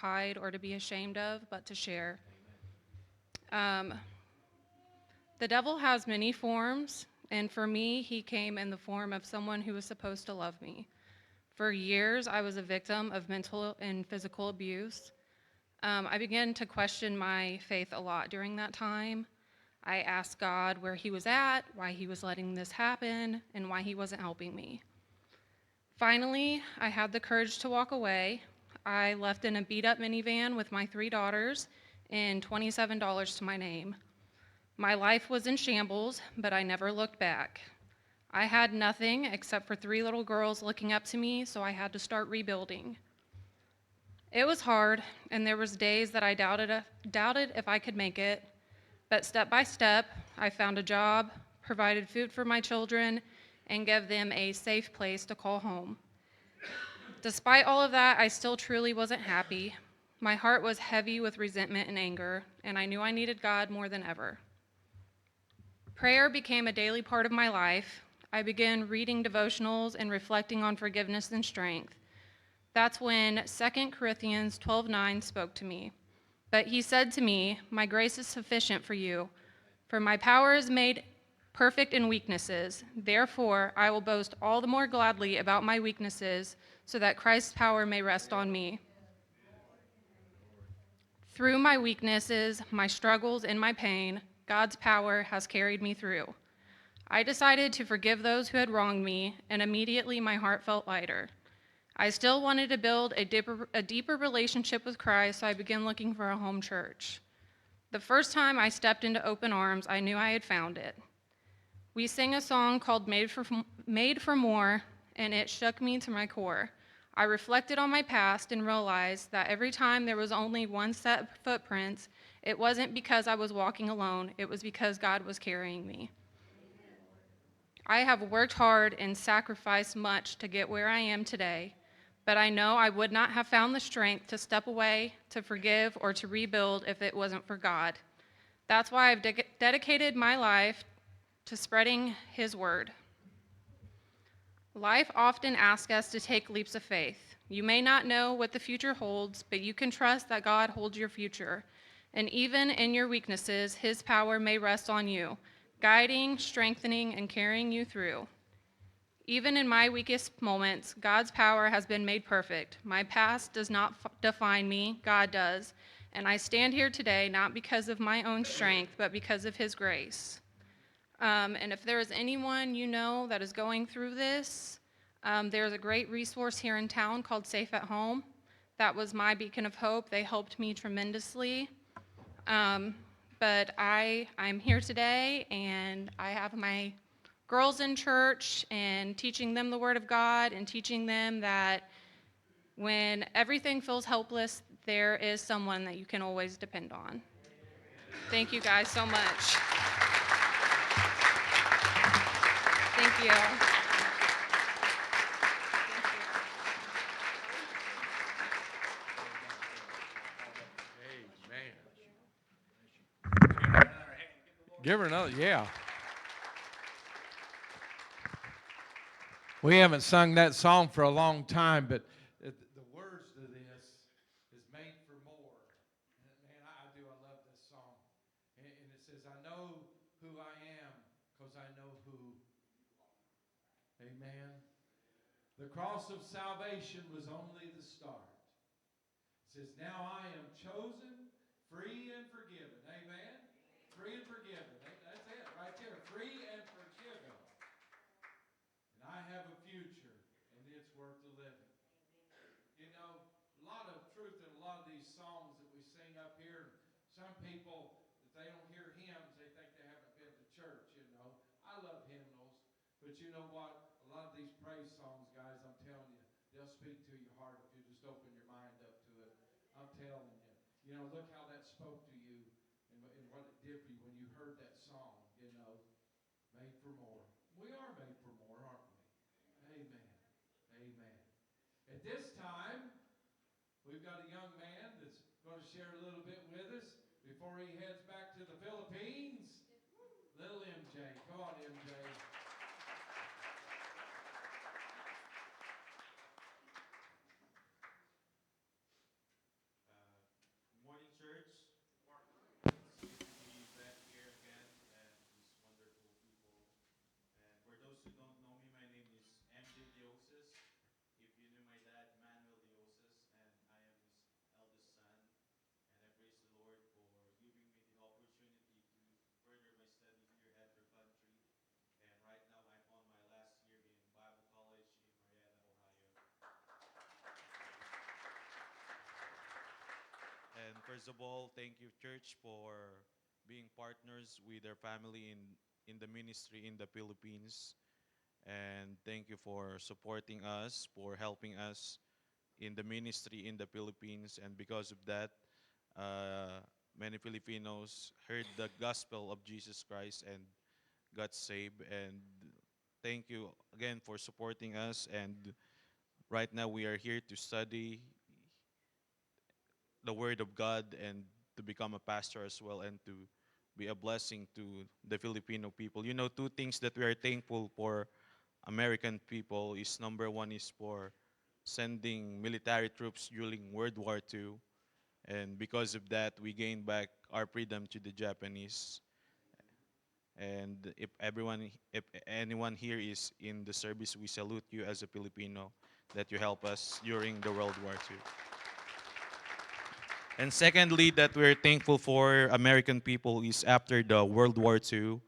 hide or to be ashamed of, but to share. Um, the devil has many forms, and for me, he came in the form of someone who was supposed to love me. For years, I was a victim of mental and physical abuse. I began to question my faith a lot during that time. I asked God where he was at, why he was letting this happen, and why he wasn't helping me. Finally, I had the courage to walk away. I left in a beat up minivan with my 3 daughters and $27 to my name. My life was in shambles, but I never looked back. I had nothing except for 3 little girls looking up to me, so I had to start rebuilding. It was hard, and there was days that I doubted if I could make it, but step by step, I found a job, provided food for my children, and gave them a safe place to call home. Despite all of that, I still truly wasn't happy. My heart was heavy with resentment and anger, and I knew I needed God more than ever. Prayer became a daily part of my life. I began reading devotionals and reflecting on forgiveness and strength. That's when 2 Corinthians 12:9 spoke to me. But he said to me, "My grace is sufficient for you, for my power is made perfect in weaknesses. Therefore, I will boast all the more gladly about my weaknesses, so that Christ's power may rest on me." Through my weaknesses, my struggles, and my pain, God's power has carried me through. I decided to forgive those who had wronged me, and immediately my heart felt lighter. I still wanted to build a deeper relationship with Christ, so I began looking for a home church. The first time I stepped into open arms, I knew I had found it. We sang a song called Made for More, and it shook me to my core. I reflected on my past and realized that every time there was only one set of footprints, it wasn't because I was walking alone, it was because God was carrying me. I have worked hard and sacrificed much to get where I am today, but I know I would not have found the strength to step away, to forgive, or to rebuild if it wasn't for God. That's why I've dedicated my life to spreading His word. Life often asks us to take leaps of faith. You may not know what the future holds, but you can trust that God holds your future. And even in your weaknesses, His power may rest on you, guiding, strengthening, and carrying you through. Even in my weakest moments, God's power has been made perfect. My past does not define me, God does. And I stand here today not because of my own strength, but because of His grace. And if there is anyone you know that is going through this, there's a great resource here in town called Safe at Home. That was my beacon of hope. They helped me tremendously. Um, but I'm here today, and I have my girls in church and teaching them the Word of God and teaching them that when everything feels hopeless, there is someone that you can always depend on. Thank you guys so much. Thank you. Amen. Give her another, yeah. We haven't sung that song for a long time, but the words to this is made for more. And man, I do. I love this song. And it says, I know who I am because I know who. Amen. The cross of salvation was only the start. It says, now I am chosen, free, and forgiven. Amen. Free and forgiven. That's it right there. Free and forgiven. And I have a future, and it's worth the living. You know, a lot of truth in a lot of these songs that we sing up here. Some people, if they don't hear hymns, they think they haven't been to church, you know. I love hymnals, but you know what? A lot of these praise songs, guys, I'm telling you, they'll speak to your heart if you just open your mind up to it. I'm telling you. You know, look how that spoke to you and what it did for you when you heard that song, you know. Made for more. We are made for more, aren't we? Amen. Amen. At this time, we've got a young man that's going to share a little bit with us before he heads back to the Philippines. Little MJ. Come on, MJ. who don't know me, my name is MJ Dioses. If you knew my dad, Manuel Dioses, and I am his eldest son. And I praise the Lord for giving me the opportunity to further my study here at your country. And right now, I'm on my last year in Bible College in Marietta, Ohio. And first of all, thank you, church, for being partners with our family in the ministry in the Philippines. And thank you for supporting us, for helping us in the ministry in the Philippines. And because of that, uh, many Filipinos heard the gospel of Jesus Christ and got saved. And thank you again for supporting us. And right now, we are here to study the Word of God and to become a pastor as well and to be a blessing to the Filipino people. You know, two things that we are thankful for American people is number one is for sending military troops during World War II. And because of that, we gained back our freedom to the Japanese. And if anyone here is in the service, we salute you as a Filipino that you help us during the World War II. And secondly, that we're thankful for American people is after the World War II,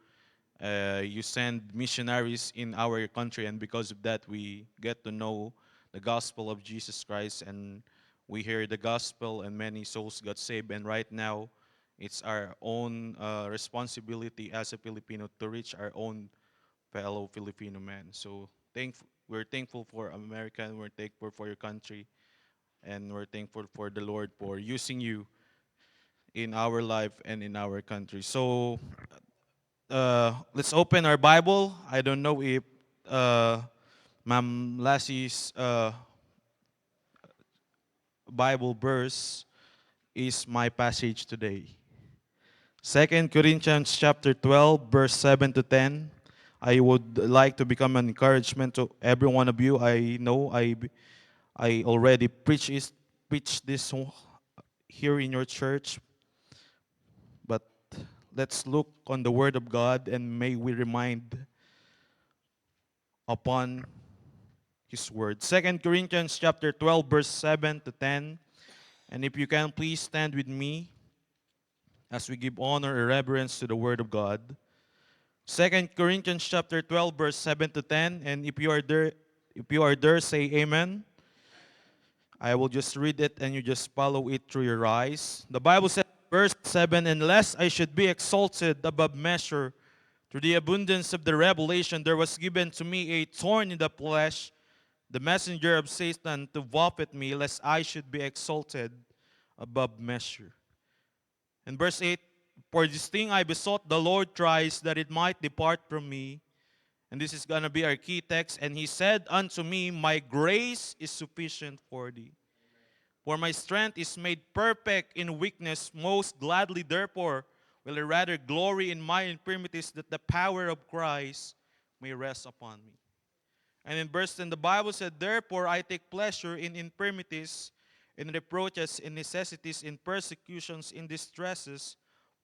you send missionaries in our country, and because of that, we get to know the gospel of Jesus Christ, and we hear the gospel, and many souls got saved. And right now, it's our own responsibility as a Filipino to reach our own fellow Filipino men. So we're thankful for America, and we're thankful for your country, and we're thankful for the Lord for using you in our life and in our country. So let's open our Bible. I don't know if Ma'am Lassie's Bible verse is my passage today. 2 Corinthians chapter 12, verse 7 to 10. I would like to become an encouragement to every one of you. I know I already preached this here in your church, but let's look on the Word of God and may we remind upon His Word. 2 Corinthians chapter 12, verse 7 to 10. And if you can, please stand with me as we give honor and reverence to the Word of God. 2 Corinthians chapter 12, verse 7 to 10. And if you are there, say amen. I will just read it and you just follow it through your eyes. The Bible says, verse 7, unless I should be exalted above measure through the abundance of the revelation, there was given to me a thorn in the flesh, the messenger of Satan to buffet me, lest I should be exalted above measure. And verse 8, for this thing I besought the Lord thrice, that it might depart from me. And this is going to be our key text. And he said unto me, my grace is sufficient for thee. For my strength is made perfect in weakness. Most gladly, therefore, will I rather glory in my infirmities, that the power of Christ may rest upon me. And in verse 10, the Bible said, therefore I take pleasure in infirmities, in reproaches, in necessities, in persecutions, in distresses,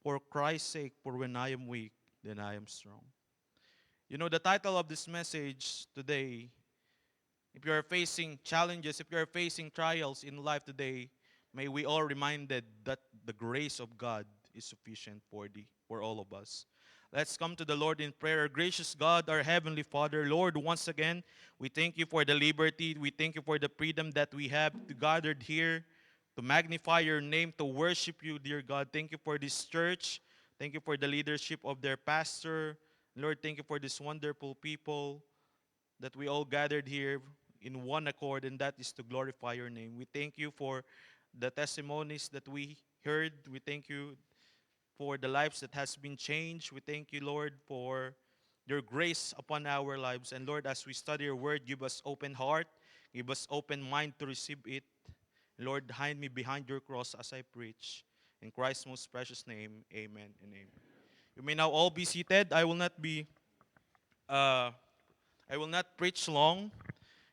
for Christ's sake. For when I am weak, then I am strong. You know, the title of this message today, if you are facing challenges, if you are facing trials in life today, may we all reminded that the grace of God is sufficient for all of us. Let's come to the Lord in prayer. Gracious God, our Heavenly Father, Lord, once again, we thank you for the liberty. We thank you for the freedom that we have to gathered here to magnify your name, to worship you, dear God. Thank you for this church. Thank you for the leadership of their pastor. Lord, thank you for this wonderful people that we all gathered here in one accord, and that is to glorify your name. We thank you for the testimonies that we heard. We thank you for the lives that has been changed. We thank you, Lord, for your grace upon our lives. And Lord, as we study your word, give us open heart, give us open mind to receive it. Lord, hide me behind your cross as I preach. In Christ's most precious name, amen and amen. You may now all be seated. Uh, I will not preach long.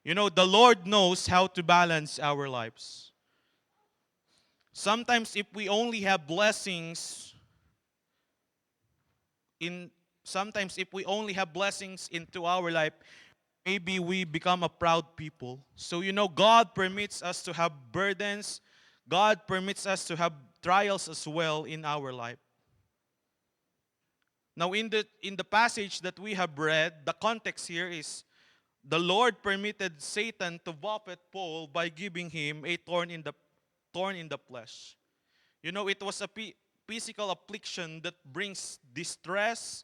You know, the Lord knows how to balance our lives. Sometimes if we only have blessings in sometimes if we only have blessings into our life, maybe we become a proud people. So God permits us to have burdens. God permits us to have trials as well in our life. Now in the passage that we have read, the context here is the Lord permitted Satan to buffet Paul by giving him a thorn in the flesh. It was a physical affliction that brings distress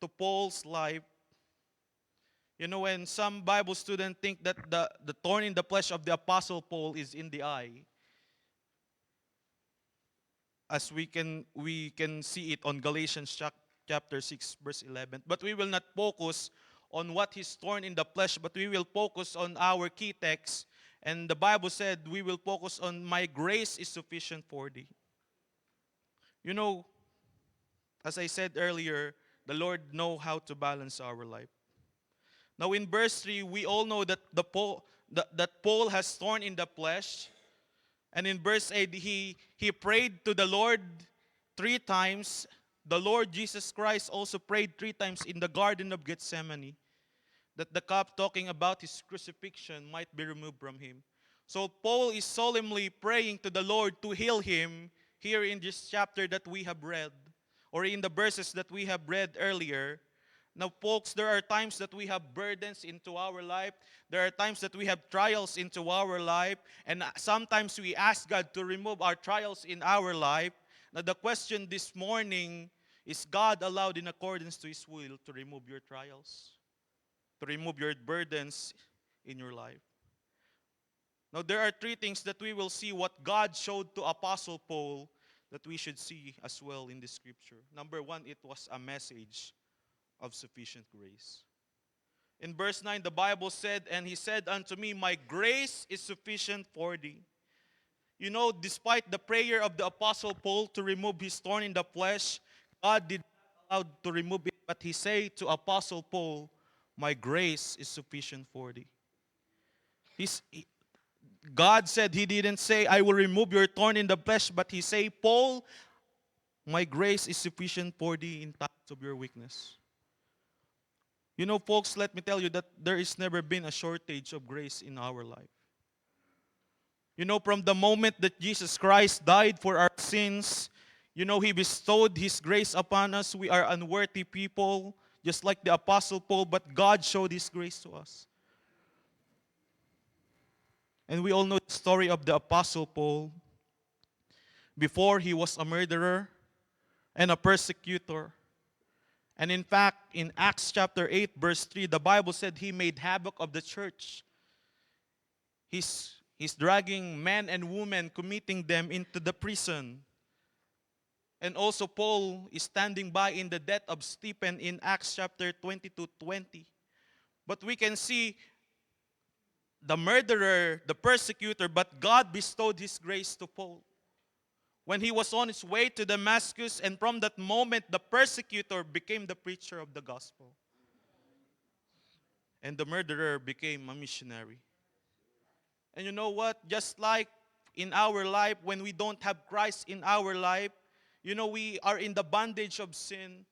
to Paul's life. When some Bible students think that the thorn in the flesh of the Apostle Paul is in the eye, as we can see it on Galatians chapter 6 verse 11. But we will not focus on what is torn in the flesh, but we will focus on our key text. And the Bible said we will focus on my grace is sufficient for thee. As I said earlier, the Lord know how to balance our life. Now in verse 3, we all know that that Paul has thorn in the flesh. And in verse 8, he prayed to the Lord 3 times. The Lord Jesus Christ also prayed 3 times in the Garden of Gethsemane that the cup talking about his crucifixion might be removed from him. So Paul is solemnly praying to the Lord to heal him here in this chapter that we have read, or in the verses that we have read earlier. Now, folks, there are times that we have burdens into our life. There are times that we have trials into our life. And sometimes we ask God to remove our trials in our life. Now, the question this morning is, God allowed in accordance to His will to remove your trials, to remove your burdens in your life? Now, there are 3 things that we will see what God showed to Apostle Paul that we should see as well in the scripture. Number 1, it was a message of sufficient grace. In verse 9, the Bible said, "And he said unto me, my grace is sufficient for thee." Despite the prayer of the Apostle Paul to remove his thorn in the flesh, God did not allow to remove it, but he said to Apostle Paul, "My grace is sufficient for thee." God said, He didn't say, "I will remove your thorn in the flesh," but He said, "Paul, my grace is sufficient for thee in times of your weakness." Folks, let me tell you that there is never been a shortage of grace in our life. From the moment that Jesus Christ died for our sins, He bestowed His grace upon us. We are unworthy people, just like the Apostle Paul, but God showed His grace to us. And we all know the story of the Apostle Paul. Before, he was a murderer and a persecutor. And in fact, in Acts chapter 8, verse 3, the Bible said he made havoc of the church. He's dragging men and women, committing them into the prison. And also Paul is standing by in the death of Stephen in Acts chapter 22:20. But we can see the murderer, the persecutor, but God bestowed His grace to Paul. When he was on his way to Damascus, and from that moment, the persecutor became the preacher of the gospel. And the murderer became a missionary. And you know what? Just like in our life, when we don't have Christ in our life, we are in the bondage of sin.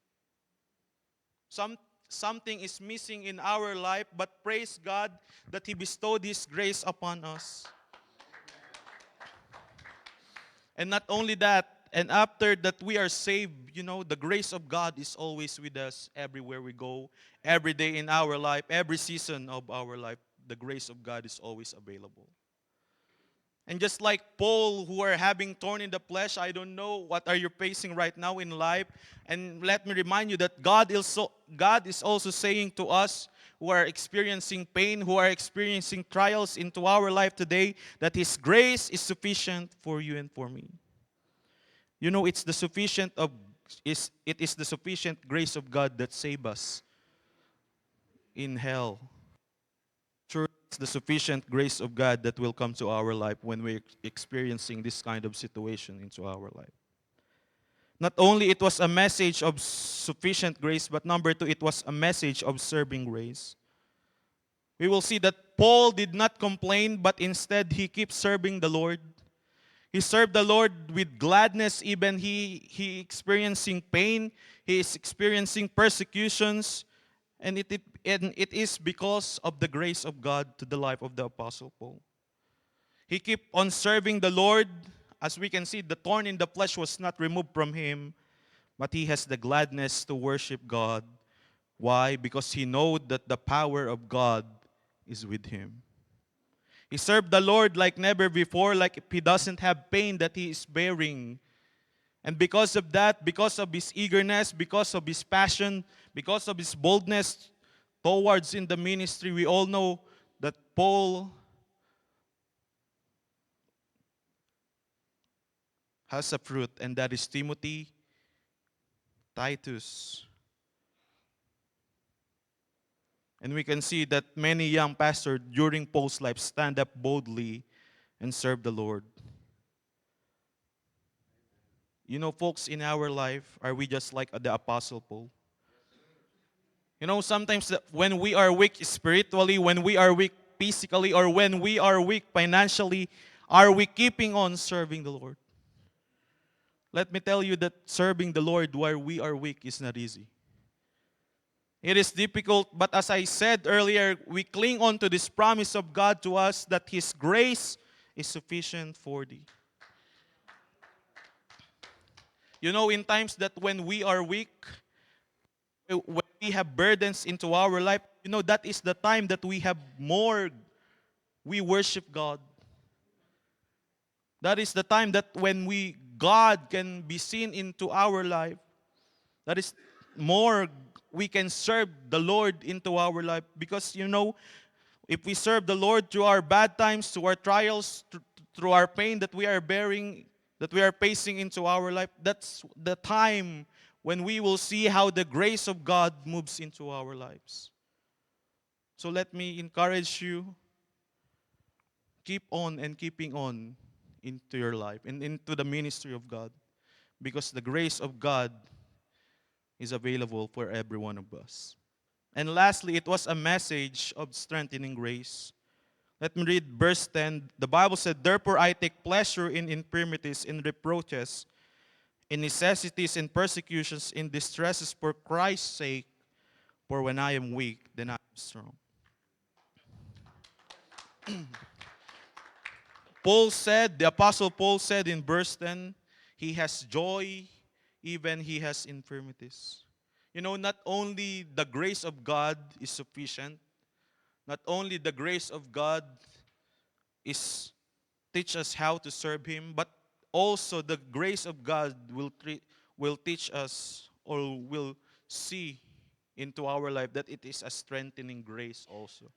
Something is missing in our life, but praise God that He bestowed His grace upon us. And not only that, and after that we are saved, the grace of God is always with us everywhere we go, every day in our life, every season of our life. The grace of God is always available. And just like Paul, who are having thorn in the flesh, I don't know what are you facing right now in life. And let me remind you that God is also saying to us who are experiencing pain, who are experiencing trials into our life today, that His grace is sufficient for you and for me. It is the sufficient grace of God that saves us in hell. Sure, it's the sufficient grace of God that will come to our life when we're experiencing this kind of situation into our life. Not only it was a message of sufficient grace, but number 2, it was a message of serving grace. We will see that Paul did not complain, but instead he keeps serving the Lord. He served the Lord with gladness, even he experiencing pain, he is experiencing persecutions, and it is because of the grace of God to the life of the Apostle Paul. He kept on serving the Lord. As we can see, the thorn in the flesh was not removed from him, but he has the gladness to worship God. Why? Because he knows that the power of God is with him. He served the Lord like never before, like he doesn't have pain that he is bearing. And because of that, because of his eagerness, because of his passion, because of his boldness towards in the ministry, we all know that Paul has a fruit, and that is Timothy, Titus. And we can see that many young pastors during Paul's life stand up boldly and serve the Lord. You know, folks, in our life, are we just like the Apostle Paul? You know, sometimes when we are weak spiritually, when we are weak physically, or when we are weak financially, are we keeping on serving the Lord? Let me tell you that serving the Lord while we are weak is not easy. It is difficult, but as I said earlier, we cling on to this promise of God to us that His grace is sufficient for thee. You know, in times that when we are weak, when we have burdens into our life, you know, that is the time that we worship God. That is the time that when God can be seen into our life. That is more we can serve the Lord into our life. Because, you know, if we serve the Lord through our bad times, through our trials, through our pain that we are bearing, that we are facing into our life, that's the time when we will see how the grace of God moves into our lives. So let me encourage you, keep on and keeping on into your life and into the ministry of God, because the grace of God is available for every one of us. And lastly, it was a message of strengthening grace. Let me read verse 10. The Bible said, "Therefore I take pleasure in infirmities, in reproaches, in necessities, in persecutions, in distresses for Christ's sake. For when I am weak, then I am strong." The Apostle Paul said in verse 10, he has joy, even he has infirmities. You know, not only the grace of God is sufficient, not only the grace of God is teach us how to serve Him, but also the grace of God will teach us, or will see into our life, that it is a strengthening grace also.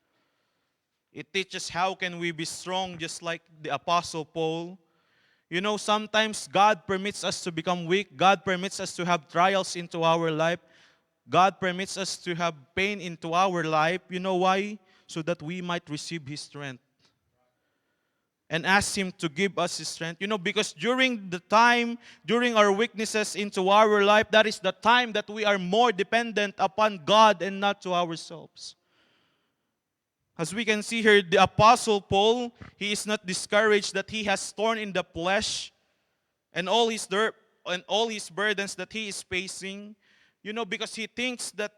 It teaches how can we be strong just like the Apostle Paul. You know, sometimes God permits us to become weak. God permits us to have trials into our life. God permits us to have pain into our life. You know why? So that we might receive His strength. And ask Him to give us His strength. You know, because during our weaknesses into our life, that is the time that we are more dependent upon God and not to ourselves. As we can see here, the Apostle Paul, he is not discouraged that he has thorn in the flesh and all his burdens that he is facing. You know, because he thinks that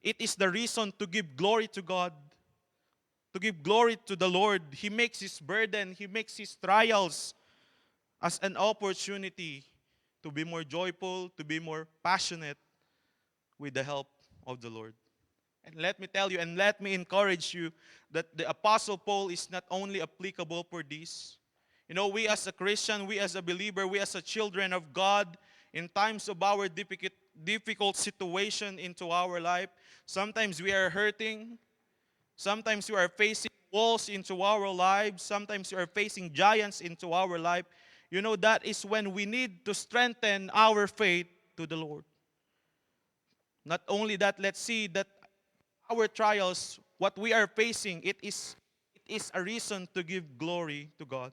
it is the reason to give glory to God, to give glory to the Lord. He makes his burden, he makes his trials as an opportunity to be more joyful, to be more passionate with the help of the Lord. And let me tell you, and let me encourage you, that the Apostle Paul is not only applicable for this. You know, we as a Christian, we as a believer, we as a children of God, in times of our difficult situation into our life, sometimes we are hurting, sometimes we are facing walls into our lives, sometimes we are facing giants into our life. You know, that is when we need to strengthen our faith to the Lord. Not only that, let's see that our trials, what we are facing, it is a reason to give glory to God.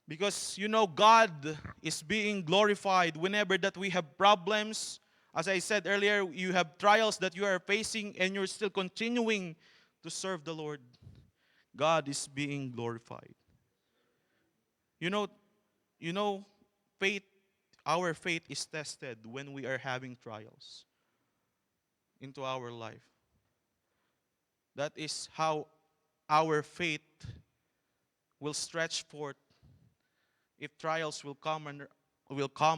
Because, you know, God is being glorified whenever that we have problems. As I said earlier, you have trials that you are facing and you're still continuing to serve the Lord. God is being glorified. You know, you know, faith, our faith is tested when we are having trials into our life. That is how our faith will stretch forth if trials will come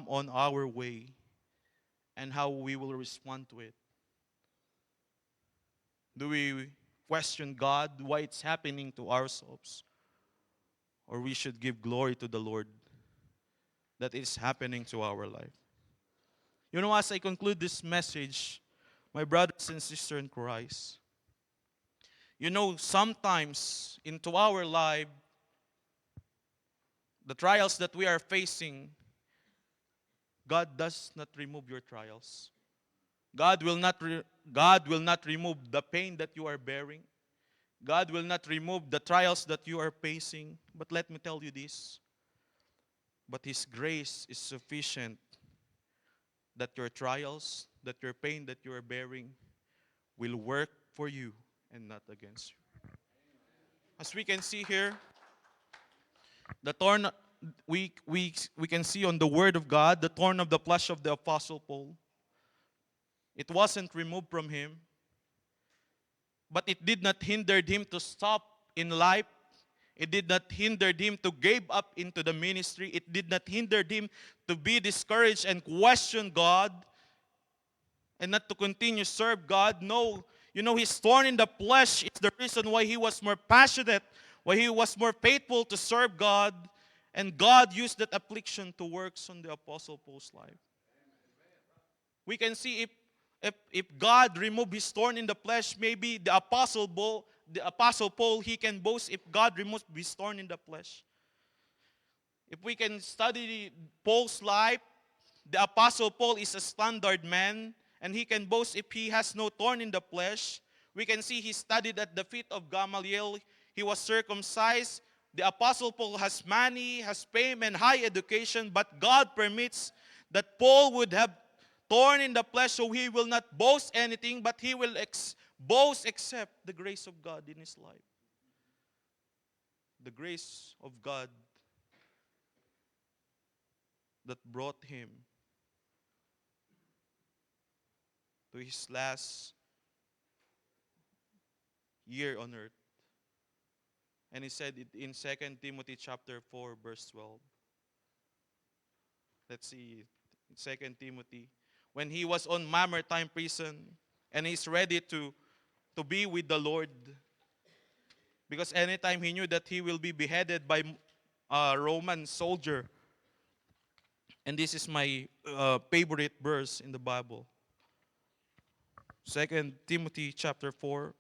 on our way, and how we will respond to it. Do we question God why it's happening to ourselves? Or we should give glory to the Lord that it's happening to our life. You know, as I conclude this message, my brothers and sisters in Christ, you know, sometimes into our life, the trials that we are facing, God does not remove your trials. God will not remove the pain that you are bearing. God will not remove the trials that you are facing. But let me tell you this. But His grace is sufficient that your trials, that your pain that you are bearing will work for you and not against you. As we can see here, the thorn we can see on the word of God, the thorn of the flesh of the apostle Paul. It wasn't removed from him, but it did not hinder him to stop in life. It did not hinder him to give up into the ministry. It did not hinder him to be discouraged and question God and not to continue serve God. No, you know, his thorn in the flesh is the reason why he was more passionate, why he was more faithful to serve God. And God used that affliction to works on the Apostle Paul's life. We can see if God removed his thorn in the flesh, maybe the Apostle Paul, he can boast if God removes his thorn in the flesh. If we can study Paul's life, the Apostle Paul is a standard man, and he can boast if he has no thorn in the flesh. We can see he studied at the feet of Gamaliel. He was circumcised. The Apostle Paul has money, has fame, and high education, but God permits that Paul would have thorn in the flesh, so he will not boast anything, but he will boast except the grace of God in his life. The grace of God that brought him to his last year on earth. And he said it in 2 Timothy chapter 4, verse 12. Let's see, 2 Timothy. When he was on Mamertine prison, and he's ready to be with the Lord, because anytime he knew that he will be beheaded by a Roman soldier. And this is my favorite verse in the Bible. 2 Timothy chapter 4.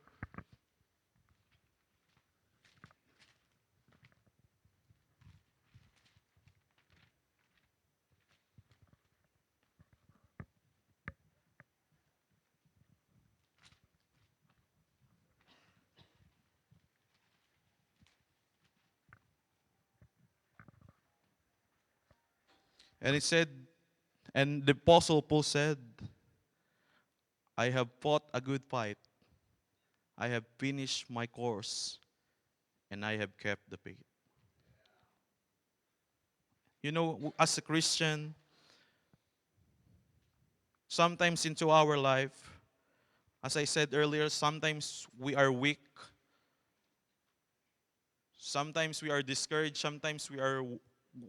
And it said, and the Apostle Paul said, I have fought a good fight. I have finished my course, and I have kept the faith. You know, as a Christian, sometimes into our life, as I said earlier, sometimes we are weak. Sometimes we are discouraged. Sometimes we are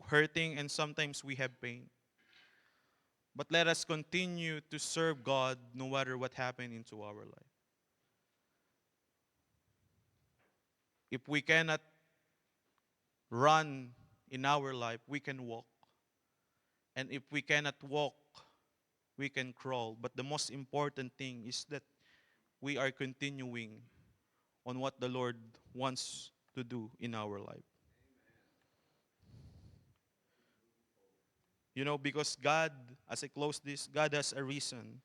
hurting, and sometimes we have pain. But let us continue to serve God no matter what happens into our life. If we cannot run in our life, we can walk. And if we cannot walk, we can crawl. But the most important thing is that we are continuing on what the Lord wants to do in our life. You know, because God, as I close this, God has a reason,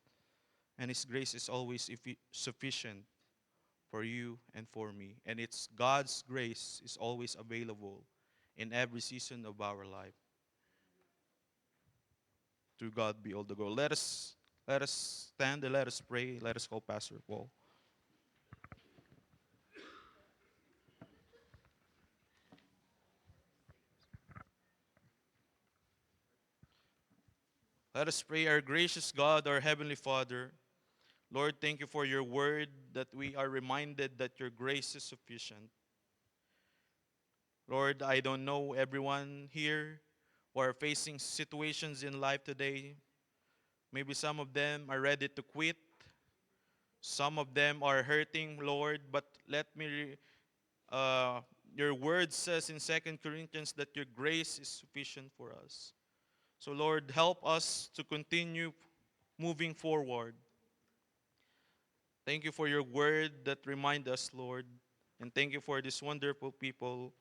and His grace is always sufficient for you and for me. And it's God's grace is always available in every season of our life. To God be all the glory. Let us stand and let us pray. Let us call Pastor Paul. Let us pray. Our gracious God, our Heavenly Father, Lord, thank you for your word that we are reminded that your grace is sufficient. Lord, I don't know everyone here who are facing situations in life today. Maybe some of them are ready to quit. Some of them are hurting, Lord, but uh, your word says in Second Corinthians that your grace is sufficient for us. So, Lord, help us to continue moving forward. Thank you for your word that remind us, Lord. And thank you for this wonderful people.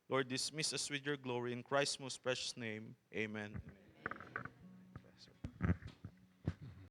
Lord, dismiss us with your glory. In Christ's most precious name, amen.